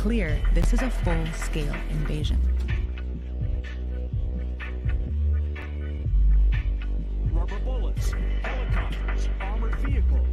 clear this is a full-scale invasion. Rubber bullets, helicopters, armored vehicles.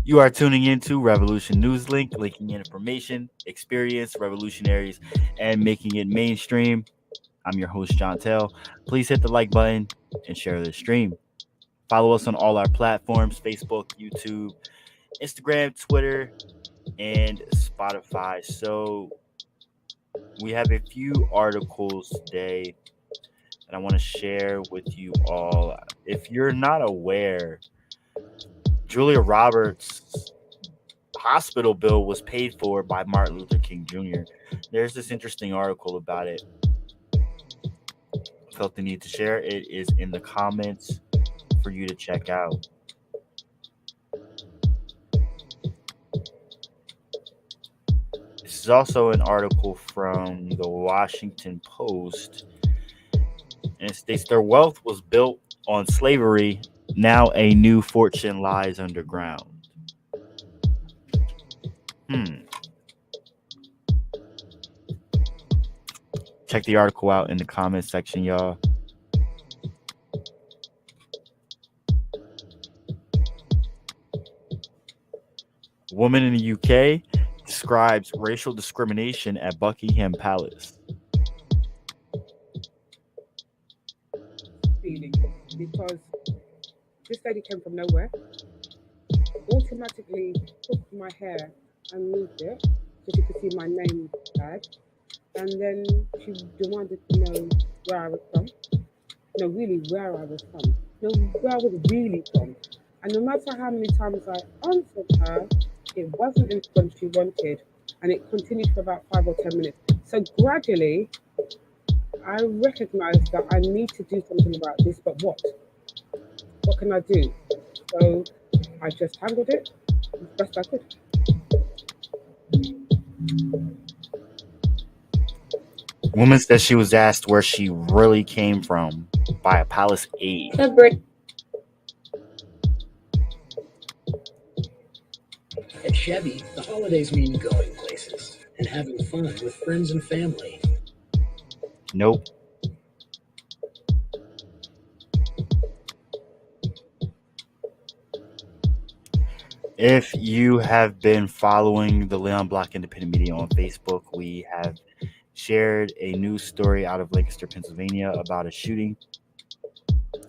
You are tuning into Revolution Newslink, linking in information, experience, revolutionaries, and making it mainstream. I'm your host, John Tell. Please hit the like button and share the stream. Follow us on all our platforms: Facebook, YouTube, Instagram, Twitter, and Spotify. So we have a few articles today that I want to share with you all. If you're not aware, Julia Roberts' hospital bill was paid for by Martin Luther King Jr. There's this interesting article about it. Felt the need to share. It is in the comments for you to check out. This is also an article from the Washington Post, and it states their wealth was built on slavery. Now a new fortune lies underground. Check the article out in the comments section, y'all. A woman in the UK describes racial discrimination at Buckingham Palace. Feeling because this lady came from nowhere, automatically took my hair and moved it so she could see my name tag, and then she demanded to know where I was from. No, really, where I was from. No, where I was really from. And no matter how many times I answered her, it wasn't the response she wanted, and it continued for about 5 or 10 minutes. So gradually, I recognized that I need to do something about this, but what? What can I do? So I just handled it as best I could. Woman says she was asked where she really came from by a palace aide. At Chevy, the holidays mean going places and having fun with friends and family. Nope. If you have been following the Leon Block Independent Media on Facebook, we have shared a news story out of Lancaster, Pennsylvania about a shooting.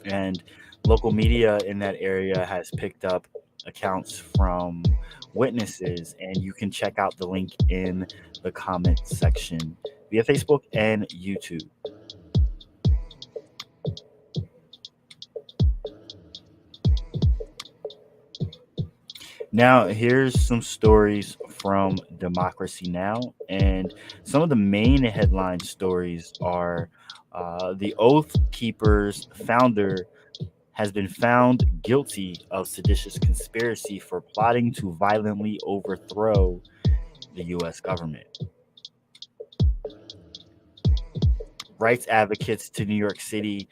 And local media in that area has picked up accounts from witnesses, and you can check out the link in the comment section via Facebook and YouTube. Now, here's some stories from Democracy Now! And some of the main headline stories are the Oath Keepers founder has been found guilty of seditious conspiracy for plotting to violently overthrow the U.S. government. Rights advocates to New York City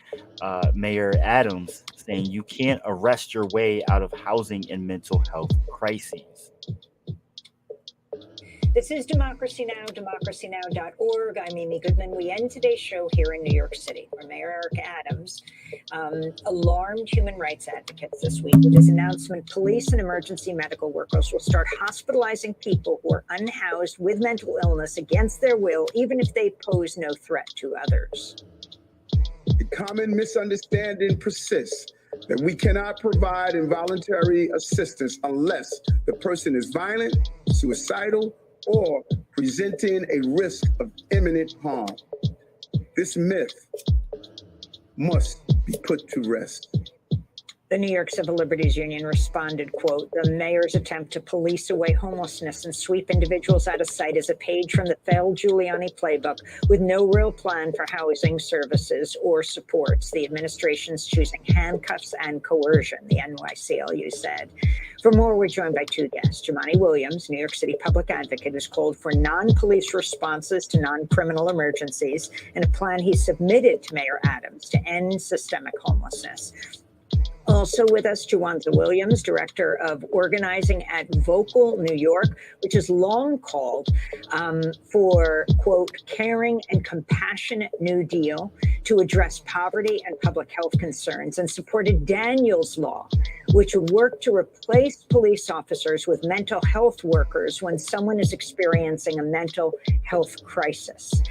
Mayor Adams saying you can't arrest your way out of housing and mental health crises. This is Democracy Now!, democracynow.org. I'm Amy Goodman. We end today's show here in New York City, where Mayor Eric Adams alarmed human rights advocates this week with his announcement police and emergency medical workers will start hospitalizing people who are unhoused with mental illness against their will, even if they pose no threat to others. The common misunderstanding persists that we cannot provide involuntary assistance unless the person is violent, suicidal, or presenting a risk of imminent harm. This myth must be put to rest. The New York Civil Liberties Union responded, quote, "The mayor's attempt to police away homelessness and sweep individuals out of sight is a page from the failed Giuliani playbook with no real plan for housing services or supports. The administration's choosing handcuffs and coercion," the NYCLU said. For more, we're joined by two guests. Jumaane Williams, New York City public advocate, has called for non-police responses to non-criminal emergencies and a plan he submitted to Mayor Adams to end systemic homelessness. Also with us, Juwanza Williams, Director of Organizing at Vocal New York, which is long called for, quote, caring and compassionate New Deal to address poverty and public health concerns, and supported Daniel's Law, which would work to replace police officers with mental health workers when someone is experiencing a mental health crisis.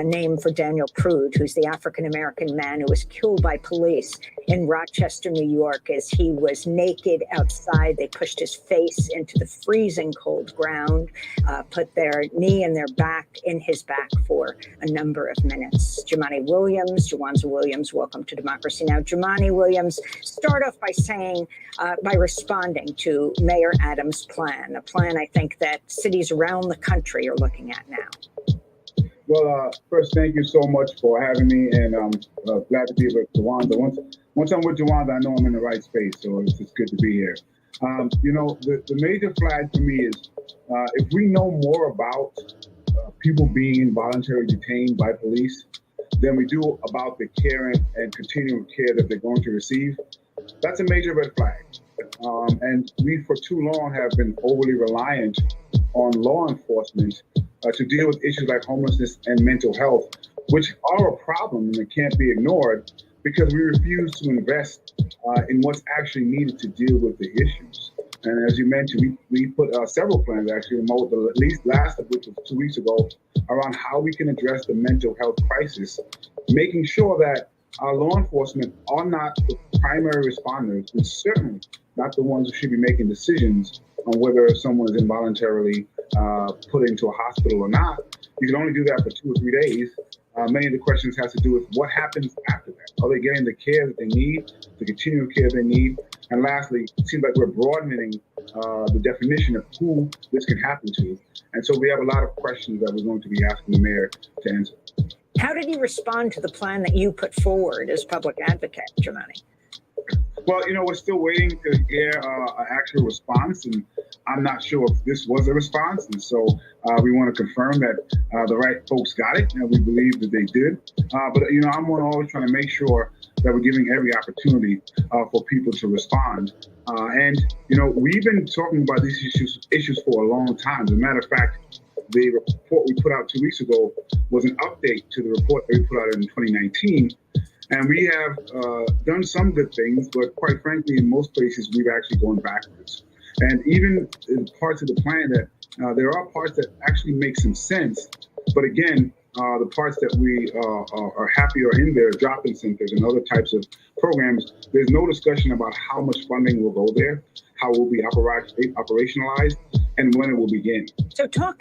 Named for Daniel Prude, who's the African-American man who was killed by police in Rochester, New York, as he was naked outside. They pushed his face into the freezing cold ground, put their knee in his back for a number of minutes. Jumaane Williams, Juwanza Williams, welcome to Democracy Now! Jumaane Williams, start off by saying, by responding to Mayor Adams' plan, a plan I think that cities around the country are looking at now. Well, first, thank you so much for having me, and I'm glad to be with Juwanza. Once I'm with Juwanza, I know I'm in the right space, so it's just good to be here. The major flag for me is if we know more about people being voluntarily detained by police than we do about the care and continuing care that they're going to receive, that's a major red flag. And we, for too long, have been overly reliant on law enforcement to deal with issues like homelessness and mental health, which are a problem and it can't be ignored because we refuse to invest in what's actually needed to deal with the issues. And as you mentioned, we put several plans, actually, the least last of which was 2 weeks ago, around how we can address the mental health crisis, making sure that our law enforcement are not the primary responders, and certainly not the ones who should be making decisions on whether someone is involuntarily put into a hospital or not. You can only do that for 2 or 3 days. Many of the questions has to do with what happens after that. Are they getting the care that they need, the continuing care they need? And lastly, it seems like we're broadening the definition of who this can happen to. And so we have a lot of questions that we're going to be asking the mayor to answer. How did he respond to the plan that you put forward as public advocate, Jumaane? Well, we're still waiting to hear an actual response, and I'm not sure if this was a response. And so we want to confirm that the right folks got it, and we believe that they did. But I'm always trying to make sure that we're giving every opportunity for people to respond. We've been talking about these issues for a long time. As a matter of fact, the report we put out 2 weeks ago was an update to the report that we put out in 2019. And we have done some good things, but quite frankly, in most places, we've actually gone backwards. And even in parts of the plan that there are parts that actually make some sense. But again, the parts that we are happy are in there, drop-in centers and other types of programs, there's no discussion about how much funding will go there, how it will be operationalized, and when it will begin. So talk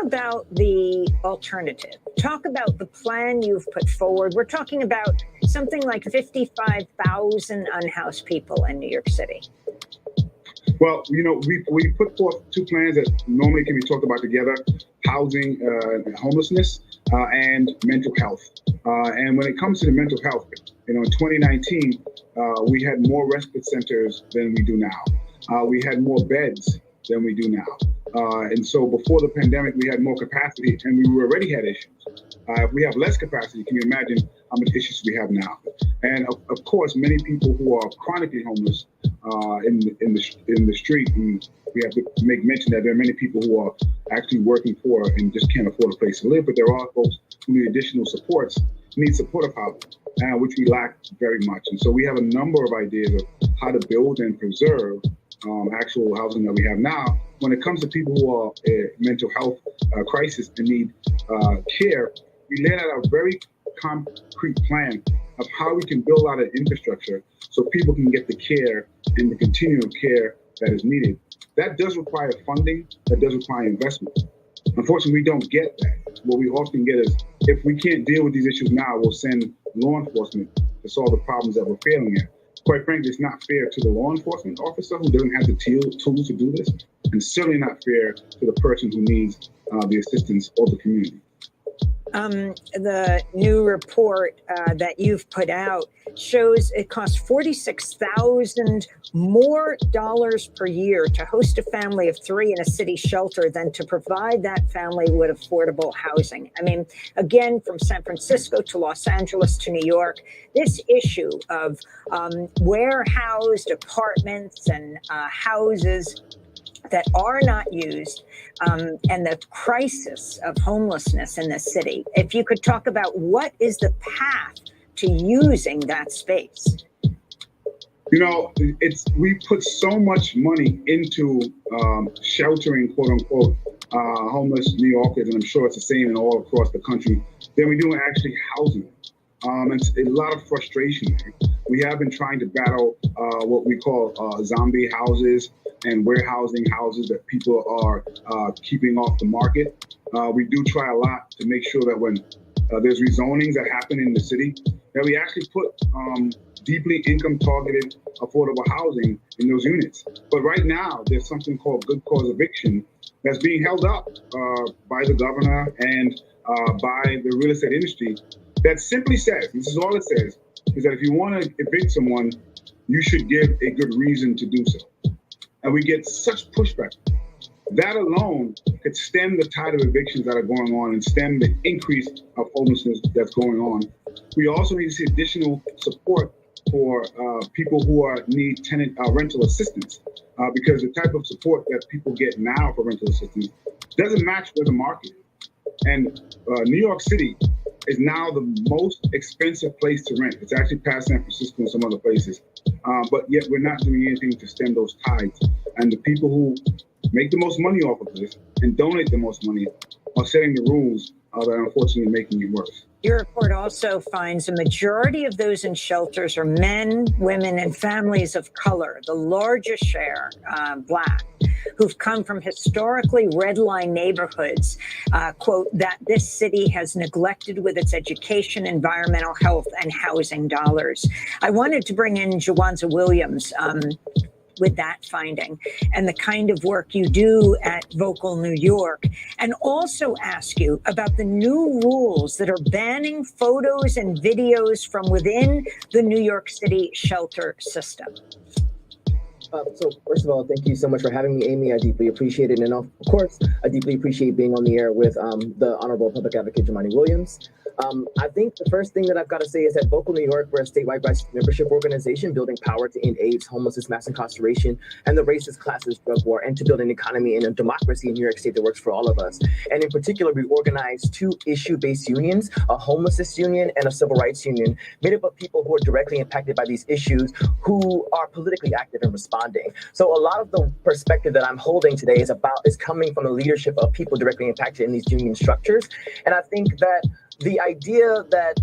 about the alternative. Talk about the plan you've put forward. We're talking about something like 55,000 unhoused people in New York City. Well, we put forth 2 plans that normally can be talked about together: housing, homelessness, and mental health. And when it comes to the mental health, in 2019, we had more respite centers than we do now. We had more beds than we do now. And so before the pandemic, we had more capacity, and we already had issues. If we have less capacity, can you imagine how many issues we have now? And of course, many people who are chronically homeless in the street, and we have to make mention that there are many people who are actually working for and just can't afford a place to live, but there are folks who need additional supports, need supportive housing, which we lack very much. And so we have a number of ideas of how to build and preserve actual housing that we have now. When it comes to people who are mental health crisis and need care, we laid out a very concrete plan of how we can build out an infrastructure so people can get the care and the continuum of care that is needed. That does require funding, that does require investment. Unfortunately, we don't get that. What we often get is, if we can't deal with these issues now, we'll send law enforcement to solve the problems that we're failing at. Quite frankly, it's not fair to the law enforcement officer who doesn't have the tools to do this, and certainly not fair to the person who needs the assistance of the community. The new report that you've put out shows it costs $46,000 more per year to host a family of 3 in a city shelter than to provide that family with affordable housing. I mean, again, from San Francisco to Los Angeles to New York, this issue of warehoused apartments and houses that are not used, and the crisis of homelessness in the city. If you could talk about what is the path to using that space? You know, we put so much money into sheltering, quote unquote, homeless New Yorkers, and I'm sure it's the same in all across the country, than we do in actually housing them. It's a lot of frustration. We have been trying to battle what we call zombie houses and warehousing houses that people are keeping off the market. We do try a lot to make sure that when there's rezonings that happen in the city, that we actually put deeply income targeted affordable housing in those units. But right now, there's something called good cause eviction that's being held up by the governor and by the real estate industry that simply says, this is all it says, is that if you want to evict someone, you should give a good reason to do so. And we get such pushback. That alone could stem the tide of evictions that are going on and stem the increase of homelessness that's going on. We also need to see additional support for people who need tenant rental assistance, because the type of support that people get now for rental assistance doesn't match with the market. And New York City is now the most expensive place to rent. It's actually past San Francisco and some other places. But yet we're not doing anything to stem those tides. And the people who make the most money off of this and donate the most money are setting the rules that are unfortunately making it worse. Your report also finds a majority of those in shelters are men, women, and families of color, the largest share Black, who've come from historically redline neighborhoods, quote, that this city has neglected with its education, environmental health, and housing dollars. I wanted to bring in Jawanza Williams with that finding and the kind of work you do at Vocal New York, and also ask you about the new rules that are banning photos and videos from within the New York City shelter system. So first of all, thank you so much for having me, Amy. I deeply appreciate it. And of course, I deeply appreciate being on the air with the Honorable Public Advocate Jumaane Williams. I think the first thing that I've got to say is that Vocal New York, we're a statewide rights membership organization building power to end AIDS, homelessness, mass incarceration, and the racist, classist drug war, and to build an economy and a democracy in New York State that works for all of us. And in particular, we organize 2 issue-based unions, a homelessness union and a civil rights union, made up of people who are directly impacted by these issues, who are politically active and responding. So a lot of the perspective that I'm holding today is coming from the leadership of people directly impacted in these union structures. And I think that the idea that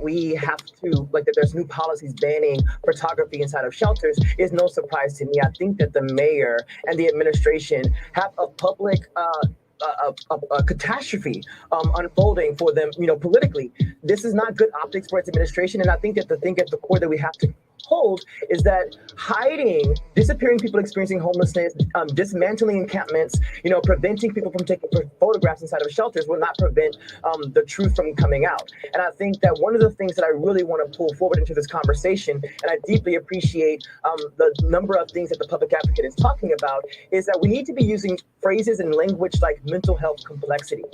we have to, like, that there's new policies banning photography inside of shelters is no surprise to me. I think that the mayor and the administration have a public a catastrophe unfolding for them, politically. This is not good optics for its administration. And I think that the thing at the core that we have to hold is that disappearing people experiencing homelessness, dismantling encampments, preventing people from taking photographs inside of shelters will not prevent the truth from coming out. And I think that one of the things that I really want to pull forward into this conversation, and I deeply appreciate the number of things that the public advocate is talking about, is that we need to be using phrases and language like mental health complexity.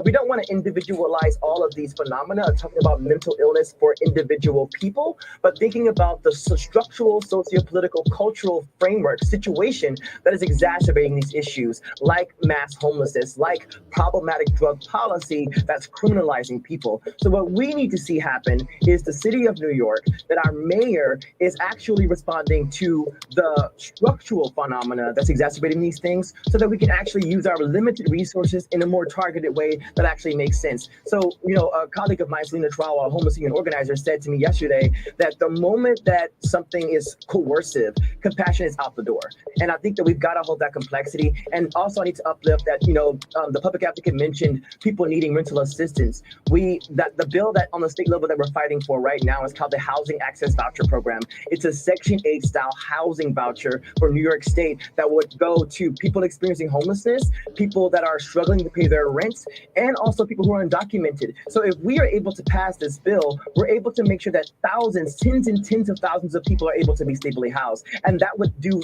We don't want to individualize all of these phenomena, talking about mental illness for individual people, but thinking about the structural, socio-political, cultural framework situation that is exacerbating these issues, like mass homelessness, like problematic drug policy that's criminalizing people. So what we need to see happen is the city of New York, that our mayor is actually responding to the structural phenomena that's exacerbating these things, so that we can actually use our limited resources in a more targeted way that actually makes sense. So, a colleague of mine, Selena Trawa, a homeless union organizer, said to me yesterday that the moment that something is coercive, compassion is out the door. And I think that we've got to hold that complexity. And also I need to uplift that, the public advocate mentioned people needing rental assistance. That the bill that on the state level that we're fighting for right now is called the Housing Access Voucher Program. It's a Section 8 style housing voucher for New York State that would go to people experiencing homelessness, people that are struggling to pay their rent, and also people who are undocumented. So if we are able to pass this bill, we're able to make sure that thousands, tens and tens of thousands of people are able to be stably housed. And that would do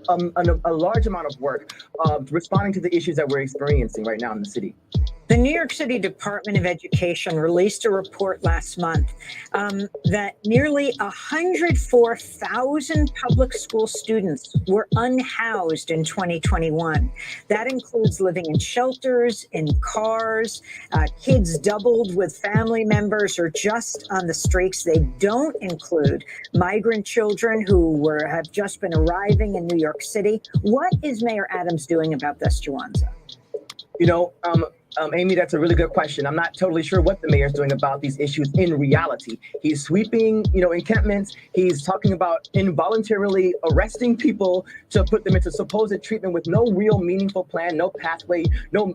a large amount of work responding to the issues that we're experiencing right now in the city. The New York City Department of Education released a report last month that nearly 104,000 public school students were unhoused in 2021. That includes living in shelters, in cars, kids doubled with family members or just on the streets. They don't include migrant children who have just been arriving in New York City. What is Mayor Adams doing about this, Juwanza? Amy, that's a really good question. I'm not totally sure what the mayor's doing about these issues in reality. He's sweeping, encampments. He's talking about involuntarily arresting people to put them into supposed treatment with no real meaningful plan, no pathway, no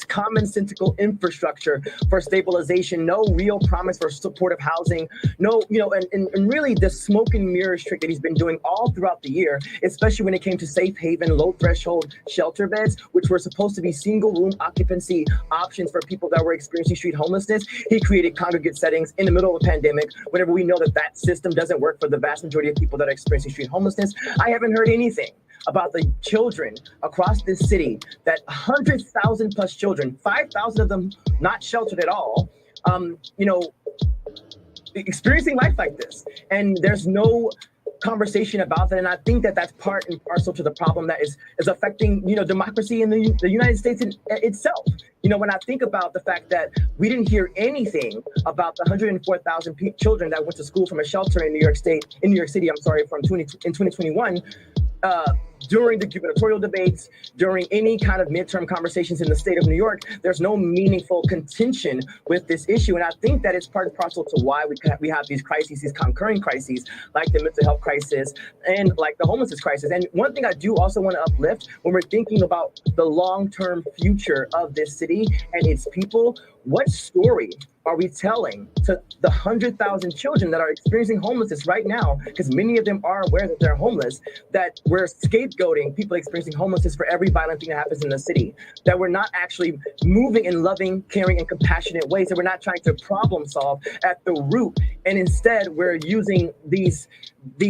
commonsensical infrastructure for stabilization, no real promise for supportive housing, and really the smoke and mirrors trick that he's been doing all throughout the year, especially when it came to safe haven, low threshold shelter beds, which were supposed to be single room occupancy options for people that were experiencing street homelessness. He created congregate settings in the middle of a pandemic, whenever we know that system doesn't work for the vast majority of people that are experiencing street homelessness. I haven't heard anything about the children across this city, that 100,000 plus children, 5,000 of them not sheltered at all, experiencing life like this. And there's no conversation about that, and I think that that's part and parcel to the problem that is affecting democracy in the United States itself. When I think about the fact that we didn't hear anything about the 104,000 children that went to school from a shelter in New York City, in 2021. During the gubernatorial debates, during any kind of midterm conversations in the state of New York, there's no meaningful contention with this issue. And I think that it's part and parcel to why we have these crises, these concurring crises, like the mental health crisis and like the homelessness crisis. And one thing I do also want to uplift when we're thinking about the long-term future of this city and its people, what story are we telling to the 100,000 children that are experiencing homelessness right now? Because many of them are aware that they're homeless, that we're scapegoating people experiencing homelessness for every violent thing that happens in the city, that we're not actually moving in loving, caring, and compassionate ways, that we're not trying to problem solve at the root. And instead, we're using these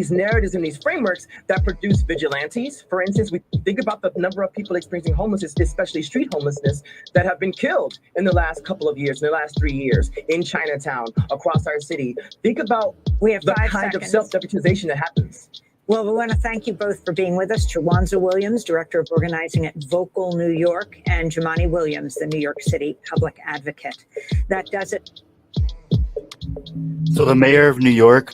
narratives and these frameworks that produce vigilantes. For instance, we think about the number of people experiencing homelessness, especially street homelessness, that have been killed in the last couple of years, in the last 3 years, in Chinatown, across our city. Think about the kind of self-deputization that happens. Well, we want to thank you both for being with us. Juwanza Williams, Director of Organizing at Vocal New York, and Jumaane Williams, the New York City Public Advocate. That does it. So the mayor of New York,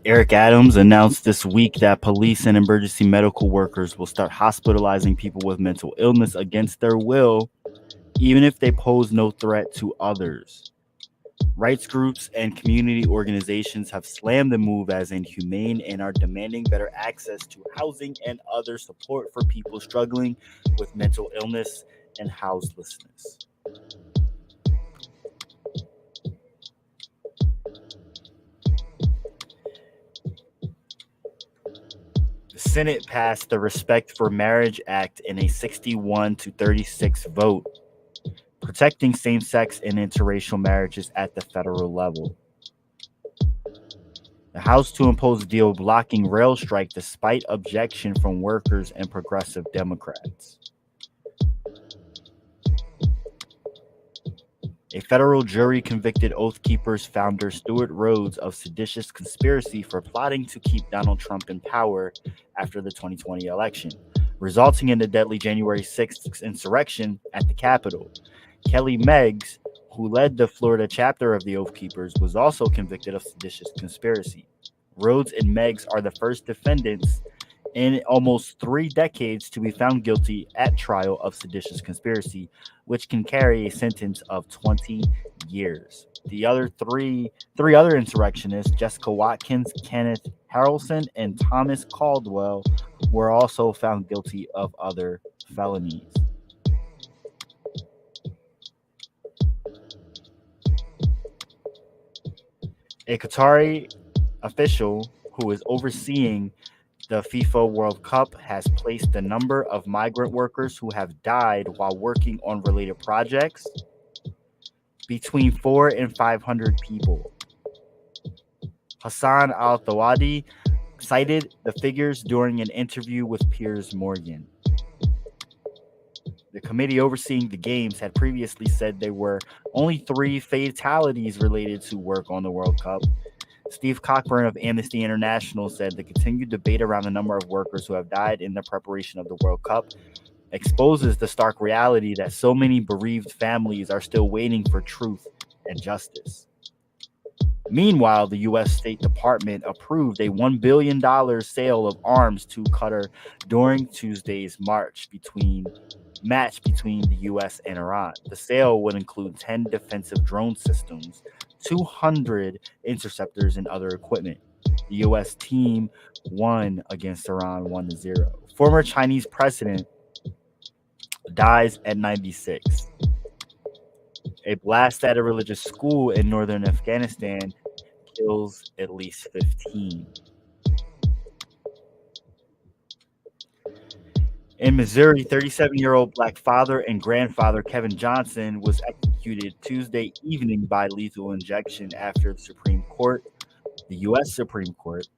Eric Adams, announced this week that police and emergency medical workers will start hospitalizing people with mental illness against their will, even if they pose no threat to others. Rights groups and community organizations have slammed the move as inhumane and are demanding better access to housing and other support for people struggling with mental illness and houselessness. The Senate passed the Respect for Marriage Act in a 61-36 vote, protecting same-sex and interracial marriages at the federal level. The House to impose a deal blocking rail strike despite objection from workers and progressive Democrats. A federal jury convicted Oath Keepers founder Stuart Rhodes of seditious conspiracy for plotting to keep Donald Trump in power after the 2020 election, resulting in the deadly January 6th insurrection at the Capitol. Kelly Meggs, who led the Florida chapter of the Oath Keepers, was also convicted of seditious conspiracy. Rhodes and Meggs are the first defendants in almost 3 decades to be found guilty at trial of seditious conspiracy, which can carry a sentence of 20 years. The other three other insurrectionists, Jessica Watkins, Kenneth Harrelson, and Thomas Caldwell, were also found guilty of other felonies. A Qatari official who is overseeing the FIFA World Cup has placed the number of migrant workers who have died while working on related projects between 4 and 500 people. Hassan Al-Thawadi cited the figures during an interview with Piers Morgan. The committee overseeing the games had previously said there were only 3 fatalities related to work on the World Cup. Steve Cockburn of Amnesty International said the continued debate around the number of workers who have died in the preparation of the World Cup exposes the stark reality that so many bereaved families are still waiting for truth and justice. Meanwhile, the U.S. State Department approved a $1 billion sale of arms to Qatar during Tuesday's match between the U.S. and Iran. The sale would include 10 defensive drone systems, 200 interceptors, and other equipment. The U.S. team won against Iran 1-0. Former Chinese president dies at 96. A blast at a religious school in northern Afghanistan kills at least 15. In Missouri, 37-year-old black father and grandfather Kevin Johnson was executed Tuesday evening by lethal injection after the U.S. Supreme Court,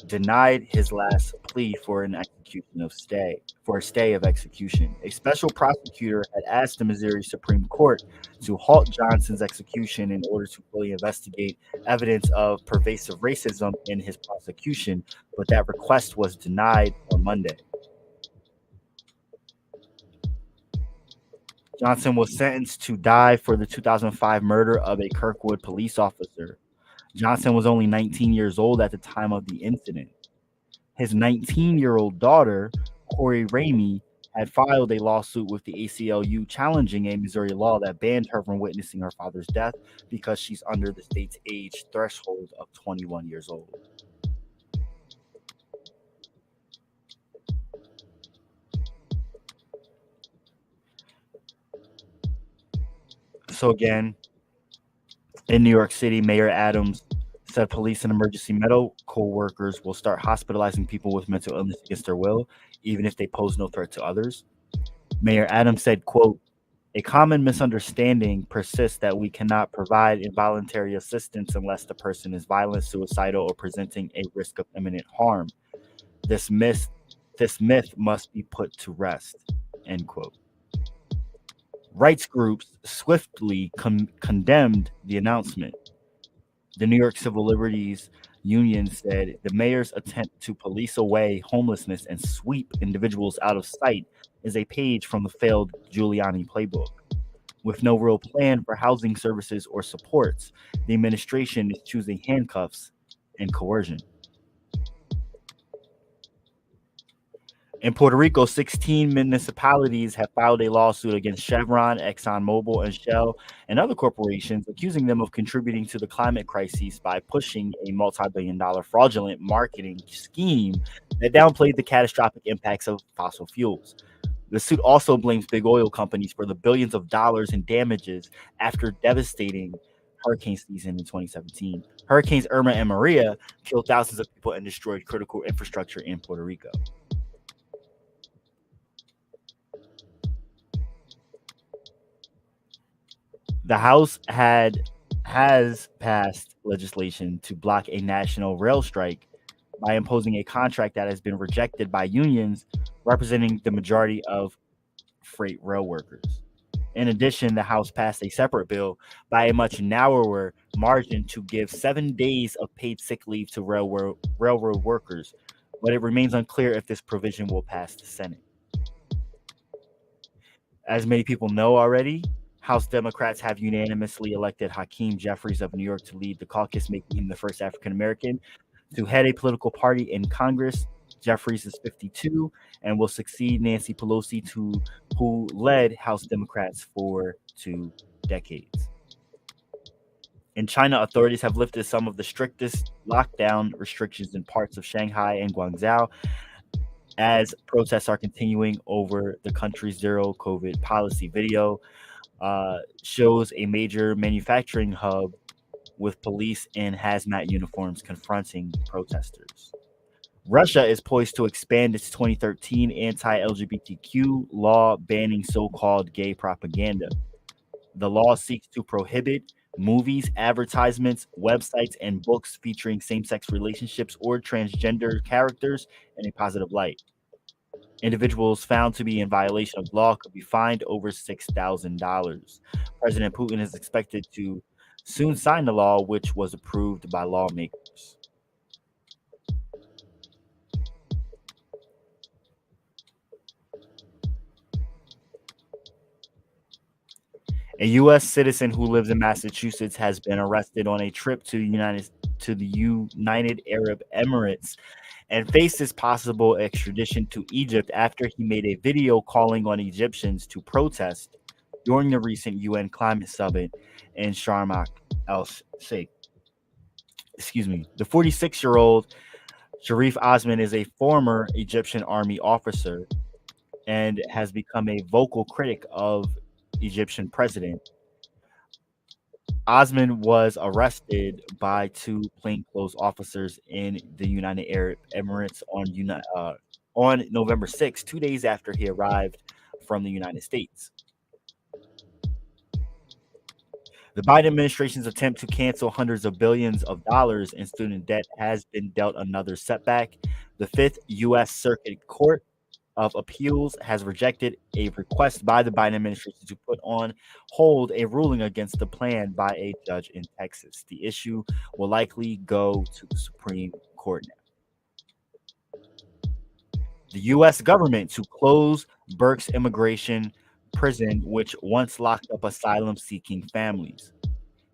denied his last plea for a stay of execution. A special prosecutor had asked the Missouri Supreme Court to halt Johnson's execution in order to fully investigate evidence of pervasive racism in his prosecution, but that request was denied on Monday. Johnson was sentenced to die for the 2005 murder of a Kirkwood police officer. Johnson was only 19 years old at the time of the incident. His 19-year-old daughter, Corey Ramey, had filed a lawsuit with the ACLU challenging a Missouri law that banned her from witnessing her father's death because she's under the state's age threshold of 21 years old. So again, in New York City, Mayor Adams said police and emergency medical workers will start hospitalizing people with mental illness against their will, even if they pose no threat to others. Mayor Adams said, quote, "A common misunderstanding persists that we cannot provide involuntary assistance unless the person is violent, suicidal, or presenting a risk of imminent harm. This myth must be put to rest," end quote. Rights groups swiftly condemned the announcement. The New York Civil Liberties Union said the mayor's attempt to police away homelessness and sweep individuals out of sight is a page from the failed Giuliani playbook. With no real plan for housing services or supports, the administration is choosing handcuffs and coercion. In Puerto Rico, 16 municipalities have filed a lawsuit against Chevron, ExxonMobil, and Shell and other corporations, accusing them of contributing to the climate crisis by pushing a multi-billion-dollar fraudulent marketing scheme that downplayed the catastrophic impacts of fossil fuels. The suit also blames big oil companies for the billions of dollars in damages after devastating hurricane season in 2017. Hurricanes Irma and Maria killed thousands of people and destroyed critical infrastructure in Puerto Rico. The House has passed legislation to block a national rail strike by imposing a contract that has been rejected by unions representing the majority of freight rail workers. In addition, the House passed a separate bill by a much narrower margin to give 7 days of paid sick leave to railroad workers, but it remains unclear if this provision will pass the Senate. As many people know already, House Democrats have unanimously elected Hakeem Jeffries of New York to lead the caucus, making him the first African American to head a political party in Congress. Jeffries is 52 and will succeed Nancy Pelosi, who led House Democrats for 2 decades. In China, authorities have lifted some of the strictest lockdown restrictions in parts of Shanghai and Guangzhou as protests are continuing over the country's zero COVID policy. Video shows a major manufacturing hub with police in hazmat uniforms confronting protesters. Russia is poised to expand its 2013 anti-LGBTQ law banning so-called gay propaganda. The law seeks to prohibit movies, advertisements, websites, and books featuring same-sex relationships or transgender characters in a positive light. Individuals found to be in violation of law could be fined over $6,000. President Putin is expected to soon sign the law, which was approved by lawmakers. A U.S. citizen who lives in Massachusetts has been arrested on a trip to the United Arab Emirates and faces possible extradition to Egypt after he made a video calling on Egyptians to protest during the recent UN climate summit in Sharm el-Sheikh. The 46-year-old Sharif Osman is a former Egyptian army officer and has become a vocal critic of Egyptian president. Osman was arrested by 2 plainclothes officers in the United Arab Emirates on November 6, 2 days after he arrived from the United States. The Biden administration's attempt to cancel hundreds of billions of dollars in student debt has been dealt another setback. The Fifth U.S. Circuit Court of Appeals has rejected a request by the Biden administration to put on hold a ruling against the plan by a judge in Texas. The issue will likely go to the Supreme Court now. The U.S. government to close Berks Immigration Prison, which once locked up asylum-seeking families.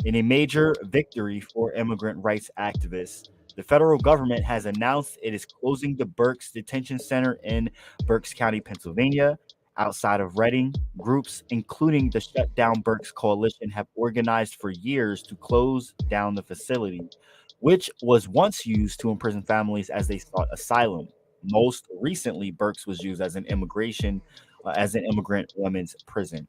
In a major victory for immigrant rights activists, the federal government has announced it is closing the Berks Detention Center in Berks County, Pennsylvania, outside of Reading. Groups, including the Shut Down Berks Coalition, have organized for years to close down the facility, which was once used to imprison families as they sought asylum. Most recently, Berks was used as an immigrant women's prison.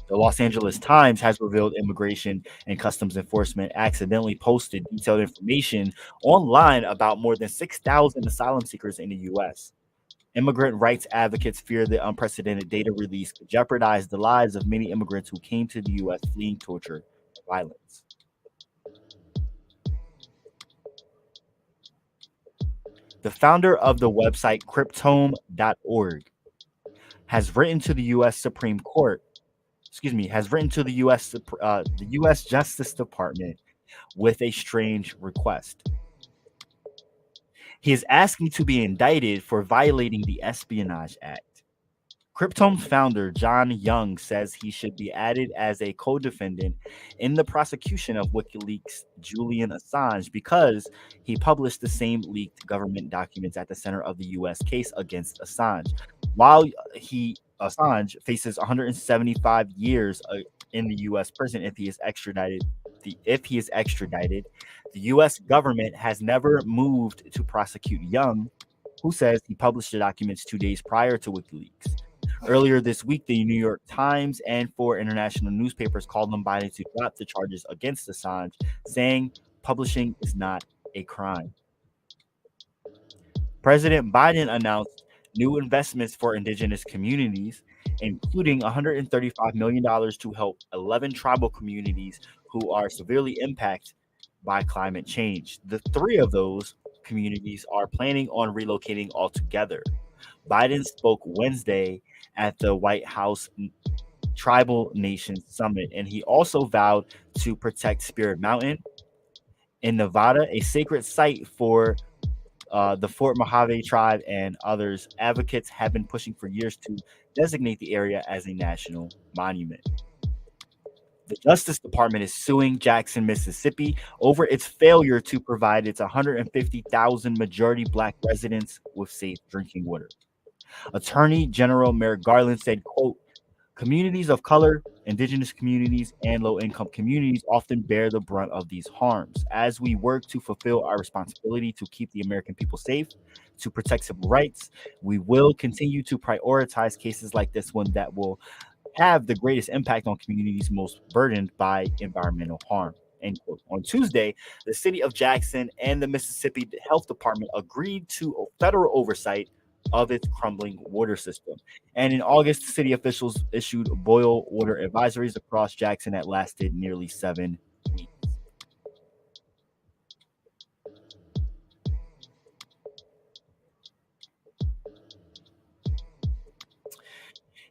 The Los Angeles Times has revealed Immigration and Customs Enforcement accidentally posted detailed information online about more than 6,000 asylum seekers in the U.S. Immigrant rights advocates fear the unprecedented data release could jeopardize the lives of many immigrants who came to the U.S. fleeing torture and violence. The founder of the website Cryptome.org has written to the U.S. Supreme Court. Has written to the U.S. Justice Department with a strange request. He is asking to be indicted for violating the Espionage Act. Cryptome's founder, John Young, says he should be added as a co-defendant in the prosecution of WikiLeaks' Julian Assange because he published the same leaked government documents at the center of the U.S. case against Assange. While Assange faces 175 years in the U.S. prison if he is extradited. The U.S. government has never moved to prosecute Young, who says he published the documents 2 days prior to WikiLeaks. Earlier this week, the New York Times and 4 international newspapers called on Biden to drop the charges against Assange, saying publishing is not a crime. President Biden announced new investments for indigenous communities, including $135 million to help 11 tribal communities who are severely impacted by climate change. The 3 of those communities are planning on relocating altogether. Biden spoke Wednesday at the White House Tribal Nations Summit. And he also vowed to protect Spirit Mountain in Nevada, a sacred site for the Fort Mojave tribe and others. Advocates have been pushing for years to designate the area as a national monument. The Justice Department is suing Jackson, Mississippi over its failure to provide its 150,000 majority Black residents with safe drinking water. Attorney General Merrick Garland said, quote, communities of color, indigenous communities, and low-income communities often bear the brunt of these harms. As we work to fulfill our responsibility to keep the American people safe, to protect civil rights, we will continue to prioritize cases like this one that will have the greatest impact on communities most burdened by environmental harm. End quote. On Tuesday, the city of Jackson and the Mississippi Health Department agreed to federal oversight of its crumbling water system. And in August, city officials issued boil water advisories across Jackson that lasted nearly 7 weeks.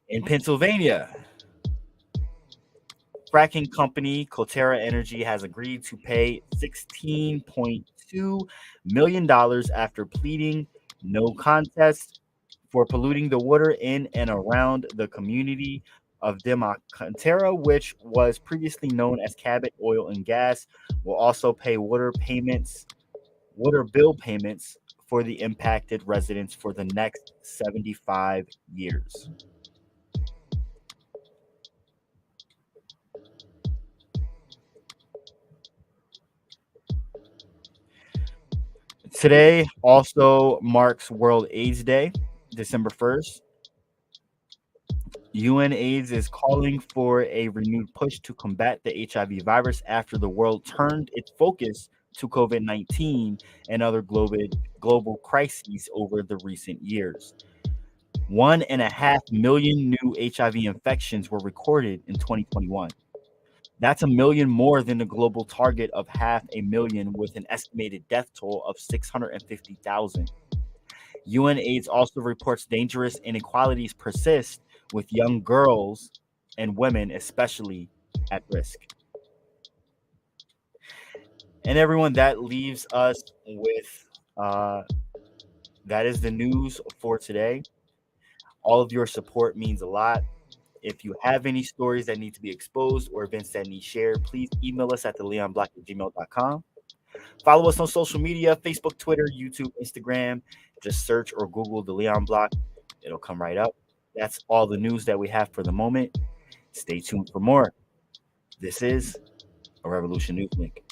In Pennsylvania, fracking company Coterra Energy has agreed to pay $16.2 million after pleading no contest for polluting the water in and around the community of Demontera, which was previously known as Cabot Oil and Gas, will also pay water bill payments for the impacted residents for the next 75 years. Today also marks World AIDS Day, December 1st. UN AIDS is calling for a renewed push to combat the HIV virus after the world turned its focus to COVID-19 and other global crises over the recent years. 1.5 million new HIV infections were recorded in 2021. That's a million more than the global target of 500,000, with an estimated death toll of 650,000. UNAIDS also reports dangerous inequalities persist, with young girls and women especially at risk. And everyone, that leaves us with that is the news for today. All of your support means a lot. If you have any stories that need to be exposed or events that need shared, please email us at theleonblock@gmail.com. Follow us on social media, Facebook, Twitter, YouTube, Instagram. Just search or Google The Leon Block. It'll come right up. That's all the news that we have for the moment. Stay tuned for more. This is a Revolution News Link.